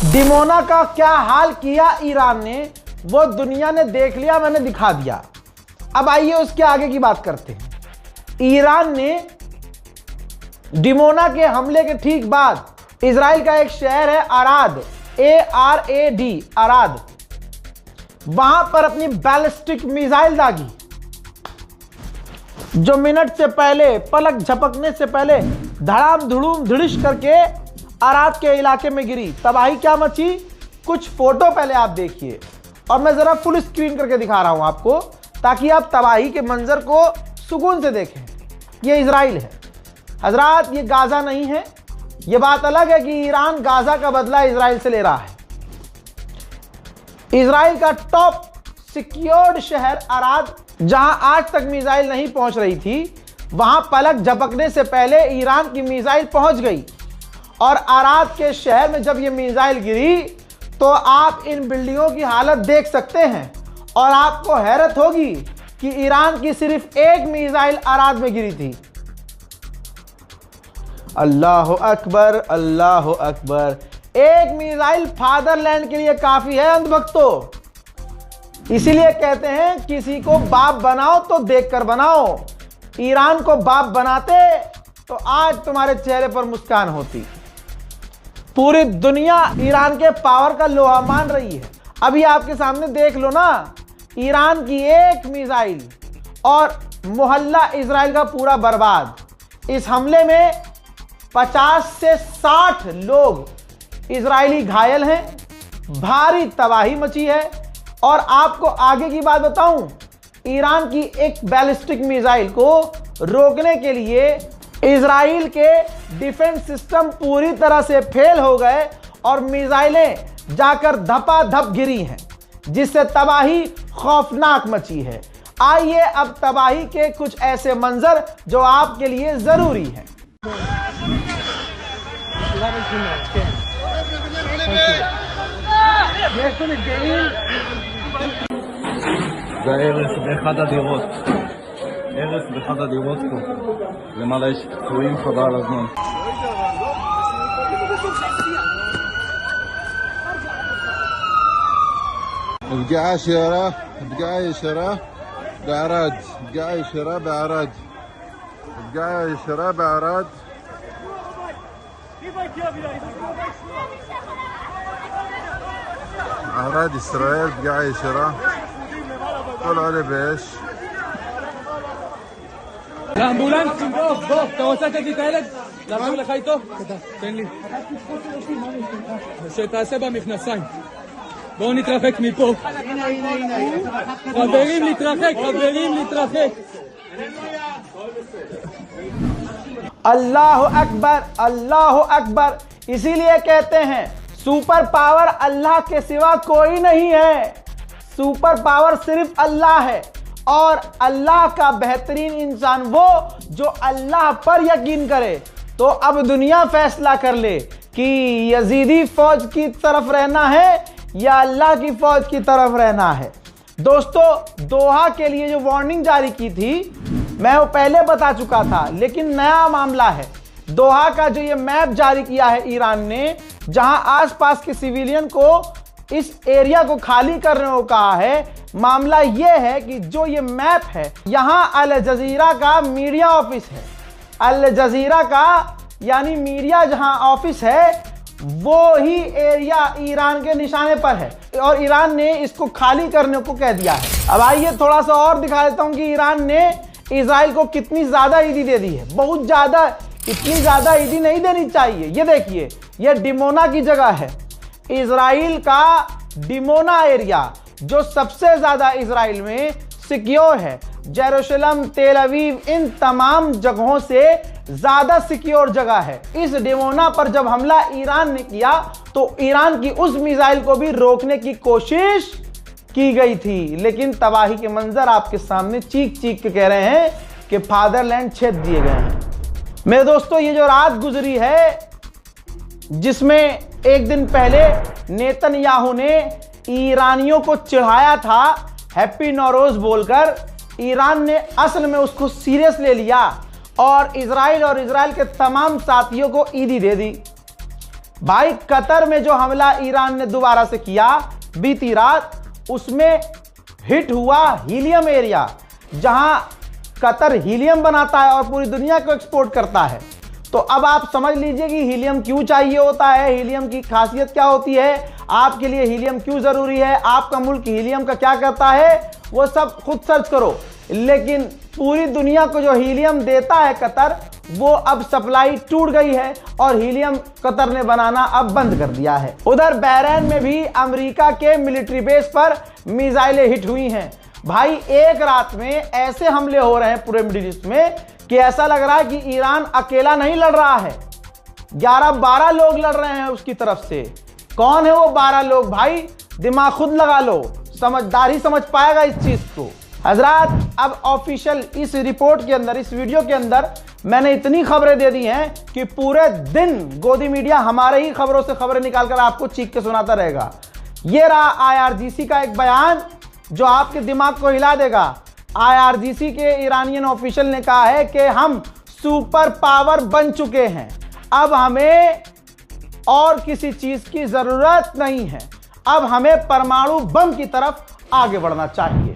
Dimona का क्या हाल किया ईरान ने, वो दुनिया ने देख लिया, मैंने दिखा दिया। अब आइए उसके आगे की बात करते हैं। ईरान ने डिमोना के हमले के ठीक बाद इजराइल का एक शहर है अराद, ARAD, अराद, वहां पर अपनी बैलिस्टिक मिसाइल दागी, जो मिनट से पहले, पलक झपकने से पहले धड़ाम धुड़ूम धड़िश करके अराद के इलाके में गिरी। तबाही क्या मची, कुछ फोटो पहले आप देखिए, और मैं जरा फुल स्क्रीन करके दिखा रहा हूं आपको, ताकि आप तबाही के मंजर को सुकून से देखें। ये इजराइल है हजरात, ये गाजा नहीं है। ये बात अलग है कि ईरान गाजा का बदला इजराइल से ले रहा है। इजराइल का टॉप सिक्योर्ड शहर अराद, जहां आज तक मिसाइल नहीं पहुंच रही थी, वहां पलक झपकने से पहले ईरान की मिसाइल पहुंच गई। और अराद के शहर में जब ये मिसाइल गिरी तो आप इन बिल्डिंगों की हालत देख सकते हैं, और आपको हैरत होगी कि ईरान की सिर्फ एक मिसाइल अराद में गिरी थी। अल्लाह अकबर, अल्लाह अकबर। एक मिसाइल फादरलैंड के लिए काफी है अंधभक्तों। इसीलिए कहते हैं किसी को बाप बनाओ तो देखकर बनाओ। ईरान को बाप बनाते तो आज तुम्हारे चेहरे पर मुस्कान होती। पूरी दुनिया ईरान के पावर का लोहा मान रही है। अभी आपके सामने देख लो ना, ईरान की एक मिसाइल और मोहल्ला इजराइल का पूरा बर्बाद। इस हमले में 50 से 60 लोग इजरायली घायल हैं, भारी तबाही मची है। और आपको आगे की बात बताऊं, ईरान की एक बैलिस्टिक मिसाइल को रोकने के लिए इजराइल के डिफेंस सिस्टम पूरी तरह से फेल हो गए और मिसाइलें जाकर धपाधप गिरी हैं, जिससे तबाही खौफनाक मची है। आइए अब तबाही के कुछ ऐसे मंजर जो आपके लिए जरूरी हैं। הרס באחד הדירות פה, למעלה יש פצועים חבל על הזמן. פגיעה ישירה בערד, פגיעה ישירה בערד, פגיעה ישירה בערד. ערד ישראל, פגיעה ישירה, כל עולה באש. לאמבולנסים, בוא, אתה רוצה לתת לי את הילד? לעבור לך איתו? תן לי. שתעשה במכנסיים. בואו נתרחק מפה. חברים להתרחק, חברים להתרחק. अल्लाह अकबर, अल्लाह अकबर। इसीलिए कहते हैं सुपर पावर अल्लाह के सिवा कोई नहीं है। सुपर पावर सिर्फ अल्लाह है, और अल्लाह का बेहतरीन इंसान वो जो अल्लाह पर यकीन करे। तो अब दुनिया फैसला कर ले कि यजीदी फौज की तरफ रहना है या अल्लाह की फौज की तरफ रहना है। दोस्तों, दोहा के लिए जो वार्निंग जारी की थी मैं वो पहले बता चुका था, लेकिन नया मामला है। दोहा का जो ये मैप जारी किया है ईरान ने, जहां आसपास के सिविलियन को इस एरिया को खाली करने को कहा है। मामला यह है कि जो ये मैप है, यहां अल जजीरा का मीडिया ऑफिस है। अल जजीरा का यानी मीडिया जहां ऑफिस है, वो ही एरिया ईरान के निशाने पर है, और ईरान ने इसको खाली करने को कह दिया है। अब आइए थोड़ा सा और दिखा देता हूं कि ईरान ने इजराइल को कितनी ज्यादा ईदी दे दी है। बहुत ज्यादा, इतनी ज्यादा ईदी नहीं देनी चाहिए। ये देखिए, ये डिमोना की जगह है, इजराइल का डिमोना एरिया, जो सबसे ज्यादा इजराइल में सिक्योर है। जेरूशलम, तेल अवीव, इन तमाम जगहों से ज्यादा सिक्योर जगह है। इस डिमोना पर जब हमला ईरान ने किया तो ईरान की उस मिसाइल को भी रोकने की कोशिश की गई थी, लेकिन तबाही के मंजर आपके सामने चीख चीख के कह रहे हैं कि फादरलैंड छेद दिए गए हैं। मेरे दोस्तों, ये जो रात गुजरी है, जिसमें एक दिन पहले नेतन्याहू ने ईरानियों को चिढ़ाया था हैप्पी नौरोज बोलकर, ईरान ने असल में उसको सीरियस ले लिया और इजराइल के तमाम साथियों को ईदी दे दी। भाई कतर में जो हमला ईरान ने दोबारा से किया बीती रात, उसमें हिट हुआ हीलियम एरिया, जहां कतर हीलियम बनाता है और पूरी दुनिया को एक्सपोर्ट करता है। तो अब आप समझ लीजिए कि हीलियम क्यों चाहिए होता है, हीलियम की खासियत क्या होती है, आपके लिए हीलियम क्यों जरूरी है, आपका मुल्क हीलियम का क्या करता है, वो सब खुद सर्च करो। लेकिन पूरी दुनिया को जो हीलियम देता है कतर, वो अब सप्लाई टूट गई है और हीलियम कतर ने बनाना अब बंद कर दिया है। उधर बहरीन में भी अमेरिका के मिलिट्री बेस पर मिसाइलें हिट हुई हैं। भाई एक रात में ऐसे हमले हो रहे हैं पूरे मिडिल ईस्ट में कि ऐसा लग रहा है कि ईरान अकेला नहीं लड़ रहा है, 11-12 लोग लड़ रहे हैं उसकी तरफ से। कौन है वो 12 लोग भाई, दिमाग खुद लगा लो, समझदार ही समझ पाएगा इस चीज को। हजरात, अब ऑफिशियल इस रिपोर्ट के अंदर, इस वीडियो के अंदर मैंने इतनी खबरें दे दी हैं कि पूरे दिन गोदी मीडिया हमारे ही खबरों से खबरें निकालकर आपको चीख के सुनाता रहेगा। ये रहा IRGC का एक बयान जो आपके दिमाग को हिला देगा। IRGC के ईरानियन ऑफिशियल ने कहा है कि हम सुपर पावर बन चुके हैं, अब हमें और किसी चीज की जरूरत नहीं है, अब हमें परमाणु बम की तरफ आगे बढ़ना चाहिए।